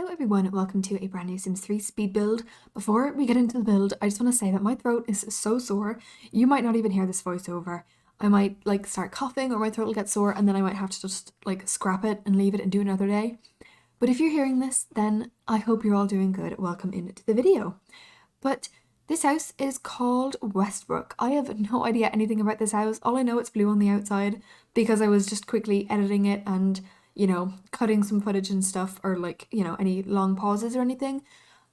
everyone, welcome to a brand new Sims 3 speed build. Before we get into the build, I just want to say that my throat is so sore. You might not even hear this voiceover. I might start coughing or my throat will get sore and then I might have to just scrap it and leave it and do another day. But if you're hearing this, then I hope you're all doing good. Welcome into the video. But this house is called Westbrook. I have no idea anything about this house. All I know it's blue on the outside because I was just quickly editing it and cutting some footage and stuff, or any long pauses or anything.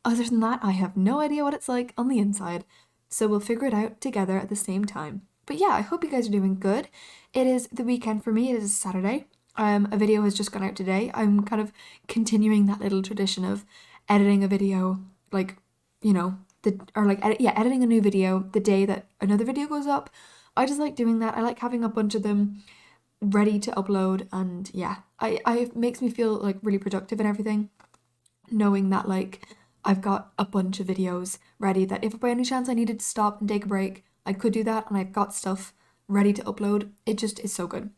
Other than that, I have no idea what it's like on the inside. So we'll figure it out together at the same time. But yeah, I hope you guys are doing good. It is the weekend for me. It is Saturday. A video has just gone out today. I'm kind of continuing that little tradition of editing a video, editing a new video the day that another video goes up. I just like doing that. I like having a bunch of them ready to upload, and yeah, it makes me feel really productive and everything, knowing that I've got a bunch of videos ready that if by any chance I needed to stop and take a break, I could do that, and I've got stuff ready to upload. It just is so good.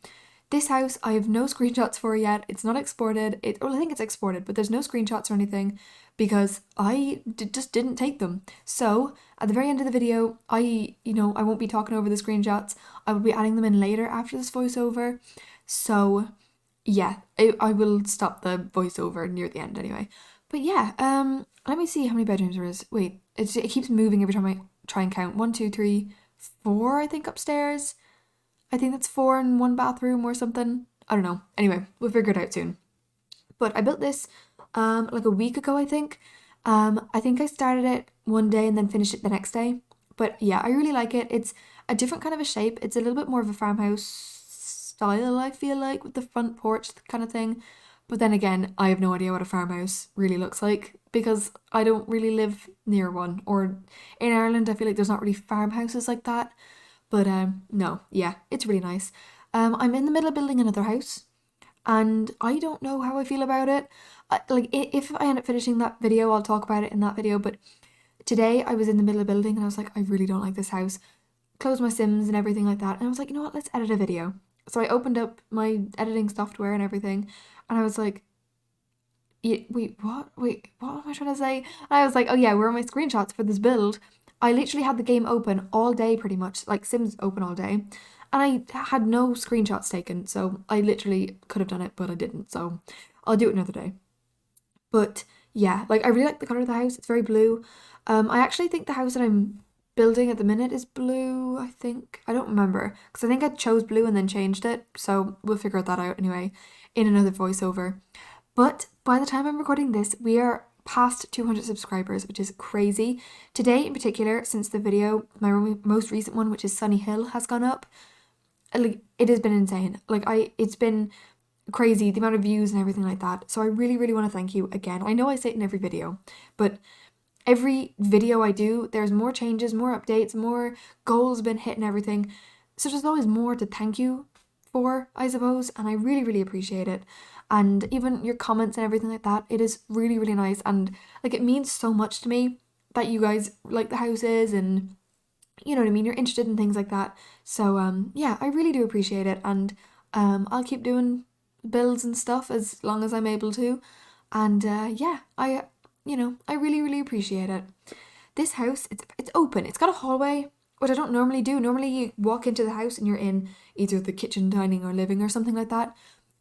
This house I have no screenshots for yet. It's not exported. I think it's exported, but there's no screenshots or anything because I just didn't take them. So at the very end of the video, I won't be talking over the screenshots. I will be adding them in later after this voiceover. So yeah, I will stop the voiceover near the end anyway. But yeah, let me see how many bedrooms there is. Wait, it keeps moving every time I try and count. 1, 2, 3, 4, I think, upstairs. I think that's 4 in one bathroom or something. I don't know. Anyway, we'll figure it out soon. But I built this a week ago, I think. I think I started it one day and then finished it the next day. But yeah, I really like it. It's a different kind of a shape. It's a little bit more of a farmhouse style, I feel like, with the front porch kind of thing. But then again, I have no idea what a farmhouse really looks like because I don't really live near one. Or in Ireland, I feel like there's not really farmhouses like that. But no, yeah, it's really nice. I'm in the middle of building another house and I don't know how I feel about it. If I end up finishing that video, I'll talk about it in that video. But today I was in the middle of building and I was like, I really don't like this house. Closed my Sims and everything like that. And I was like, you know what, let's edit a video. So I opened up my editing software and everything and I was like, wait, what am I trying to say? And I was like, oh yeah, where are my screenshots for this build? I literally had the game open all day pretty much, like Sims open all day, and I had no screenshots taken, so I literally could have done it, but I didn't, so I'll do it another day. But yeah, I really like the colour of the house. It's very blue. I actually think the house that I'm building at the minute is blue, I think. I don't remember, because I think I chose blue and then changed it, so we'll figure that out anyway in another voiceover. But by the time I'm recording this, we are past 200 subscribers, which is crazy. Today in particular, since the video, my most recent one, which is Sunny Hill, has gone up, it has been insane. It's been crazy, the amount of views and everything like that. So I really, really want to thank you again. I know I say it in every video, but every video I do, there's more changes, more updates, more goals been hit and everything. So there's always more to thank you for, I suppose, and I really, really appreciate it. And even your comments and everything like that, it is really, really nice, and it means so much to me that you guys like the houses and you know what I mean, you're interested in things like that. So yeah, I really do appreciate it, and I'll keep doing builds and stuff as long as I'm able to, and yeah, I really, really appreciate it. This house, it's open, it's got a hallway, which I don't normally do. Normally you walk into the house and you're in either the kitchen, dining or living or something like that.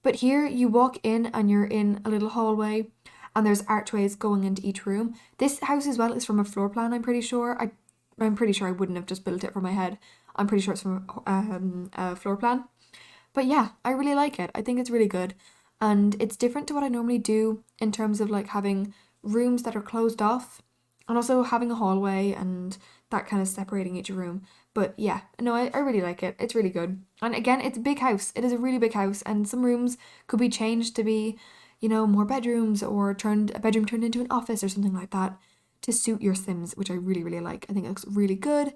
But here you walk in and you're in a little hallway and there's archways going into each room. This house as well is from a floor plan, I'm pretty sure. I'm pretty sure I wouldn't have just built it from my head. I'm pretty sure it's from a floor plan. But yeah, I really like it. I think it's really good. And it's different to what I normally do in terms of having rooms that are closed off and also having a hallway and that kind of separating each room. But yeah, no, I really like it. It's really good. And again, it's a big house. It is a really big house, and some rooms could be changed to be, more bedrooms, or a bedroom turned into an office or something like that to suit your Sims, which I really, really like. I think it looks really good.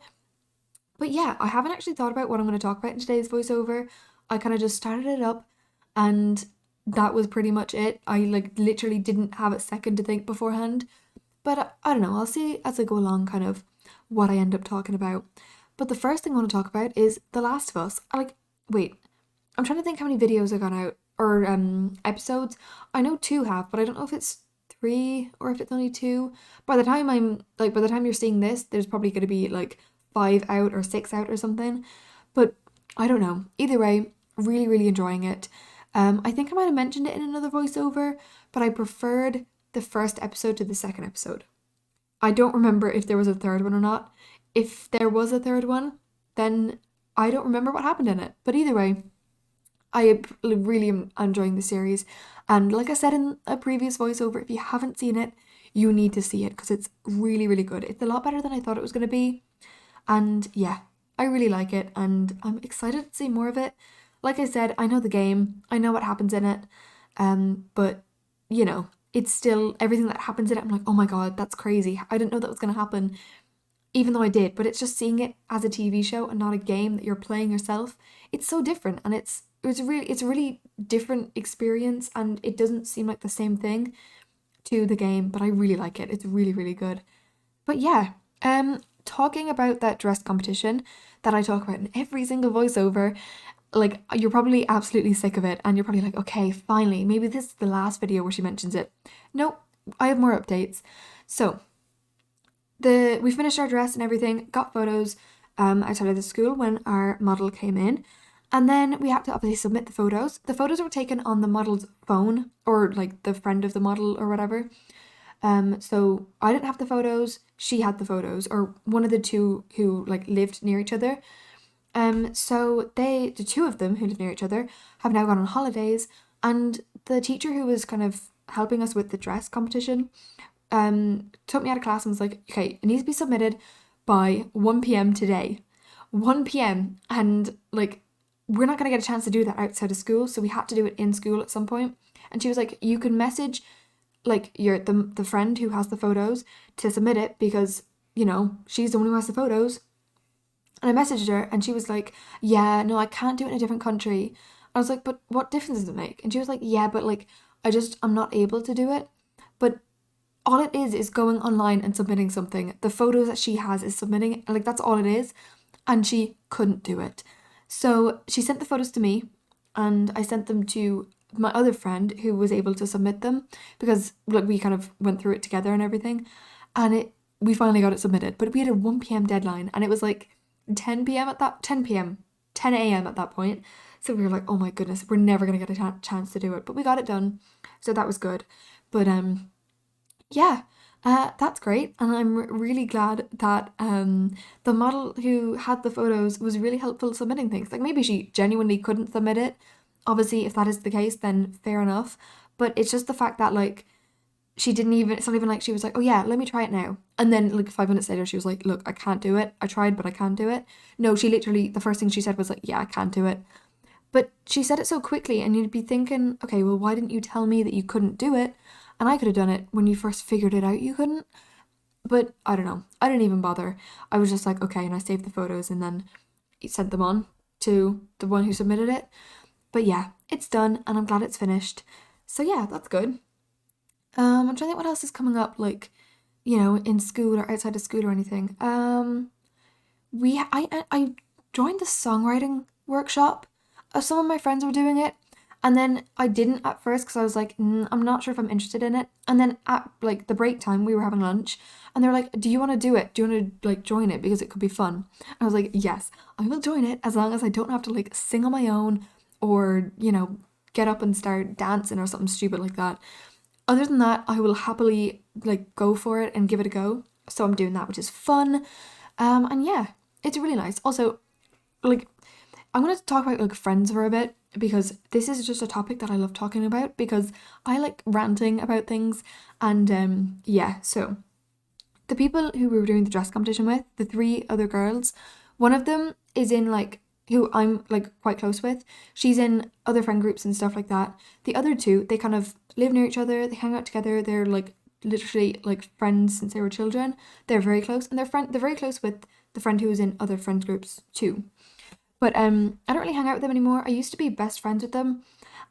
But yeah, I haven't actually thought about what I'm going to talk about in today's voiceover. I kind of just started it up and that was pretty much it. I literally didn't have a second to think beforehand. But I don't know, I'll see as I go along kind of what I end up talking about. But the first thing I want to talk about is The Last of Us. Wait, I'm trying to think how many videos have gone out, or episodes. I know 2 have, but I don't know if it's 3 or if it's only 2. By the time you're seeing this, there's probably going to be like 5 out or 6 out or something. But I don't know. Either way, really, really enjoying it. I think I might have mentioned it in another voiceover, but I preferred the first episode to the second episode. I don't remember if there was a third one or not. If there was a third one, then I don't remember what happened in it. But either way, I really am enjoying the series. And like I said in a previous voiceover, if you haven't seen it, you need to see it because it's really, really good. It's a lot better than I thought it was going to be. And yeah, I really like it and I'm excited to see more of it. Like I said, I know the game, I know what happens in it, but you know, it's still everything that happens in it. I'm like, oh my god, that's crazy. I didn't know that was going to happen, even though I did. But it's just seeing it as a TV show and not a game that you're playing yourself. It's so different, and it's a really different experience, and it doesn't seem like the same thing to the game. But I really like it. It's really, really good. But yeah, talking about that dress competition that I talk about in every single voiceover, like you're probably absolutely sick of it and you're probably like, okay, finally, maybe this is the last video where she mentions it. No, I have more updates. So we finished our dress and everything, got photos outside of the school when our model came in, and then we had to obviously submit the photos. The photos were taken on the model's phone, or like the friend of the model or whatever. So I didn't have the photos, she had the photos, or one of the two who like lived near each other. So the two of them who live near each other have now gone on holidays, and the teacher who was kind of helping us with the dress competition, took me out of class and was like, okay, it needs to be submitted by 1 p.m. today. 1 p.m. And like, we're not going to get a chance to do that outside of school, so we had to do it in school at some point. And she was like, you can message like the friend who has the photos to submit it because, you know, she's the one who has the photos. And I messaged her and she was like, yeah, no, I can't do it in a different country. I was like, but what difference does it make? And she was like, yeah, but like, I'm not able to do it. But all it is going online and submitting something. The photos that she has is submitting, like that's all it is. And she couldn't do it. So she sent the photos to me and I sent them to my other friend who was able to submit them because like we kind of went through it together and everything. And we finally got it submitted. But we had a 1 p.m. deadline and it was like 10 a.m. at that point. So we were like, oh my goodness, we're never going to get a chance to do it. But we got it done. So that was good. But yeah, that's great. And I'm really glad that the model who had the photos was really helpful submitting things. Like maybe she genuinely couldn't submit it. Obviously, if that is the case, then fair enough. But it's just the fact that like it's not even like she was like, oh yeah, let me try it now. And then like 5 minutes later, she was like, look, I can't do it. I tried, but I can't do it. No, she literally, the first thing she said was like, yeah, I can't do it. But she said it so quickly and you'd be thinking, okay, well, why didn't you tell me that you couldn't do it? And I could have done it when you first figured it out you couldn't. But I don't know. I didn't even bother. I was just like, okay, and I saved the photos and then sent them on to the one who submitted it. But yeah, it's done and I'm glad it's finished. So yeah, that's good. I'm trying to think what else is coming up, like, you know, in school or outside of school or anything. I joined the songwriting workshop. Some of my friends were doing it, and then I didn't at first because I was like, I'm not sure if I'm interested in it. And then at like the break time, we were having lunch, and they were like, do you want to do it? Do you want to like join it because it could be fun? I was like, yes, I will join it as long as I don't have to like sing on my own or, you know, get up and start dancing or something stupid like that. Other than that, I will happily like go for it and give it a go. So I'm doing that, which is fun. And yeah, it's really nice. Also, like, I'm going to talk about like friends for a bit because this is just a topic that I love talking about because I like ranting about things. And yeah, so the people who we were doing the dress competition with, the 3 other girls, one of them is in like who I'm like quite close with. She's in other friend groups and stuff like that. The other 2, they kind of live near each other, they hang out together, they're like literally like friends since they were children. They're very close and they're very close with the friend who was in other friend groups too. But I don't really hang out with them anymore. I used to be best friends with them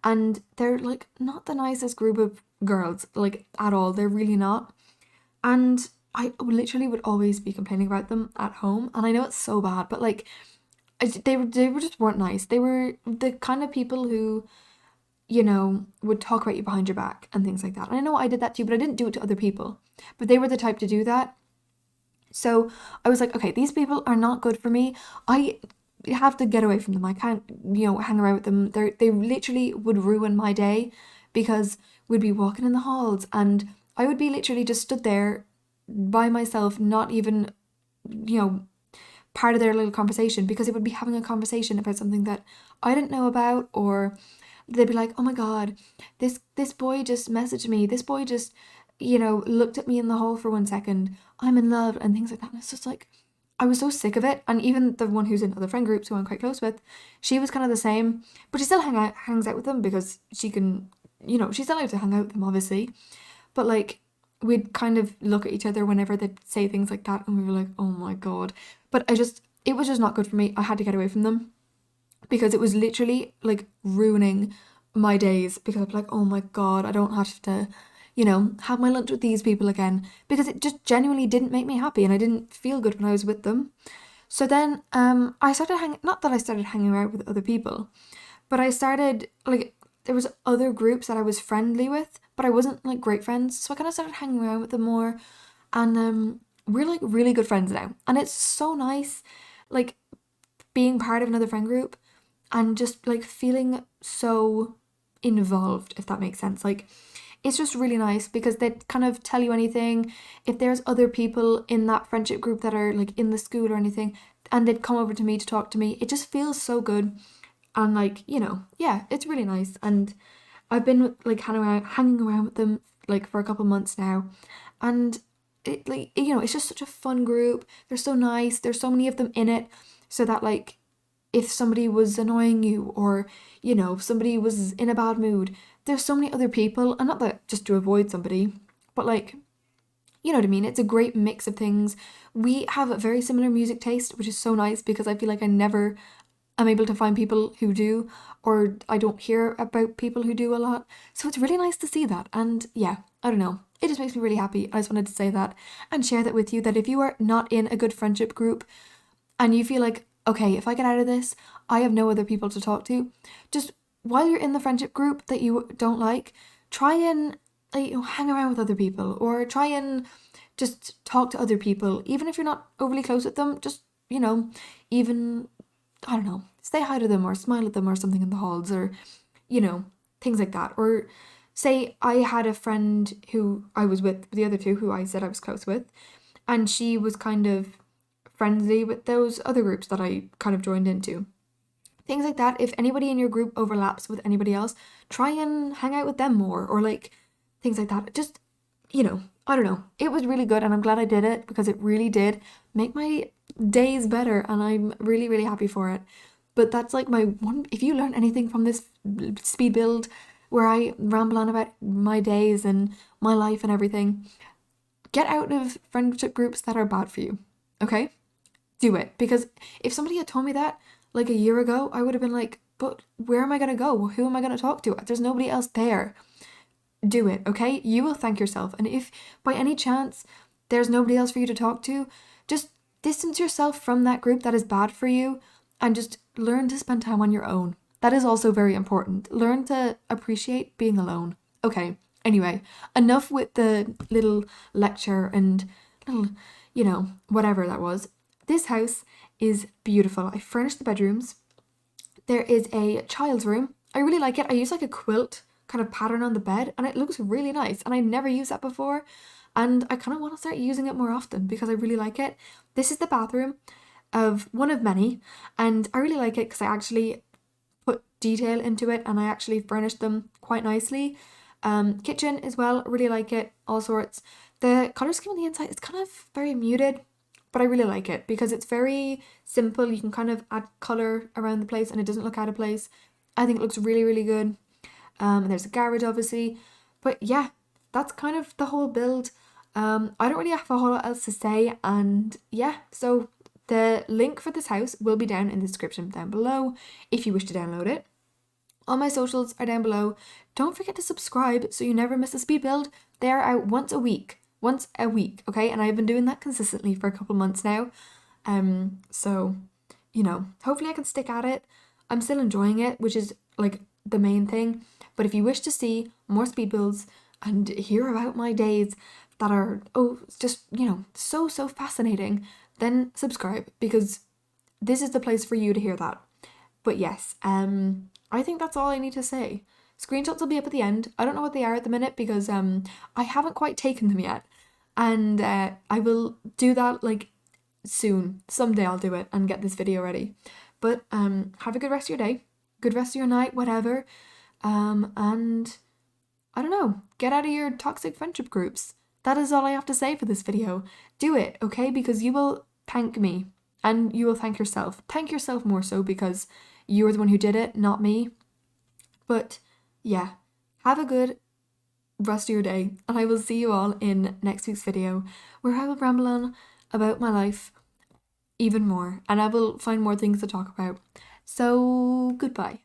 and they're like not the nicest group of girls, like at all. They're really not. And I literally would always be complaining about them at home and I know it's so bad, but like they just weren't nice. They were the kind of people who you know, would talk about you behind your back and things like that. And I know I did that too, but I didn't do it to other people. But they were the type to do that. So I was like, okay, these people are not good for me. I have to get away from them. I can't, you know, hang around with them. They literally would ruin my day because we'd be walking in the halls and I would be literally just stood there by myself, not even, you know, part of their little conversation, because they would be having a conversation about something that I didn't know about, or they'd be like, oh my god, this boy just messaged me, this boy just, you know, looked at me in the hall for 1 second, I'm in love, and things like that. And it's just like, I was so sick of it. And even the one who's in other friend groups who I'm quite close with, she was kind of the same, but she still hangs out with them because she can, you know, she's allowed to hang out with them obviously, but like we'd kind of look at each other whenever they'd say things like that and we were like, oh my god. But it was just not good for me. I had to get away from them because it was literally like ruining my days, because I'm like, oh my god, I don't have to, you know, have my lunch with these people again, because it just genuinely didn't make me happy and I didn't feel good when I was with them. So then I started not that I started hanging out with other people, but I started like, there was other groups that I was friendly with, but I wasn't like great friends. So I kind of started hanging around with them more, and we're like really good friends now. And it's so nice, like being part of another friend group and just like feeling so involved, if that makes sense. Like it's just really nice because they kind of tell you anything. If there's other people in that friendship group that are like in the school or anything, and they'd come over to me to talk to me, it just feels so good. And like, you know, yeah, it's really nice. And I've been like hanging around with them like for a couple months now, and it, like, you know, it's just such a fun group. They're so nice. There's so many of them in it, so that like if somebody was annoying you, or you know, if somebody was in a bad mood, there's so many other people, and not that just to avoid somebody, but like, you know what I mean? It's a great mix of things. We have a very similar music taste, which is so nice because I feel like I never am able to find people who do, or I don't hear about people who do a lot. So it's really nice to see that. And yeah, I don't know. It just makes me really happy. I just wanted to say that and share that with you, that if you are not in a good friendship group and you feel like, okay, if I get out of this, I have no other people to talk to, just while you're in the friendship group that you don't like, try and you know, hang around with other people, or try and just talk to other people, even if you're not overly close with them. Just, you know, even, I don't know, say hi to them or smile at them or something in the halls, or, you know, things like that. Or say I had a friend who I was with, the other two who I said I was close with, and she was kind of friendly with those other groups that I kind of joined into. Things like that. If anybody in your group overlaps with anybody else, try and hang out with them more, or like things like that. Just, you know, I don't know. It was really good and I'm glad I did it, because it really did make my days better and I'm really, really happy for it. But that's like my one, if you learn anything from this speed build where I ramble on about my days and my life and everything, get out of friendship groups that are bad for you, okay? Do it. Because if somebody had told me that like a year ago, I would have been like, but where am I going to go? Who am I going to talk to? There's nobody else there. Do it, okay? You will thank yourself. And if by any chance there's nobody else for you to talk to, just distance yourself from that group that is bad for you and just learn to spend time on your own. That is also very important. Learn to appreciate being alone. Okay, anyway, enough with the little lecture and little, you know, whatever that was. This house is beautiful. I furnished the bedrooms. There is a child's room. I really like it. I use like a quilt kind of pattern on the bed and it looks really nice, and I never used that before, and I kind of want to start using it more often because I really like it. This is the bathroom, of one of many, and I really like it because I actually put detail into it and I actually furnished them quite nicely. Kitchen as well, really like it, all sorts. The colour scheme on the inside is kind of very muted, but I really like it because it's very simple. You can kind of add colour around the place and it doesn't look out of place. I think it looks really, really good. And there's a garage obviously, but yeah, that's kind of the whole build. I don't really have a whole lot else to say, and yeah, so the link for this house will be down in the description down below if you wish to download it. All my socials are down below. Don't forget to subscribe so you never miss a speed build. They are out once a week, okay, and I've been doing that consistently for a couple months now. So, you know, hopefully I can stick at it. I'm still enjoying it, which is like the main thing. But if you wish to see more speed builds and hear about my days that are, just, so fascinating, then subscribe, because this is the place for you to hear that. But yes, I think that's all I need to say. Screenshots will be up at the end. I don't know what they are at the minute because I haven't quite taken them yet. And I will do that like soon. Someday I'll do it and get this video ready. But have a good rest of your day, good rest of your night, whatever. And I don't know, get out of your toxic friendship groups. That is all I have to say for this video. Do it, okay? Because you will thank me and you will thank yourself. Thank yourself more so because you're the one who did it, not me. But yeah, have a good rest of your day, and I will see you all in next week's video where I will ramble on about my life even more and I will find more things to talk about. So goodbye.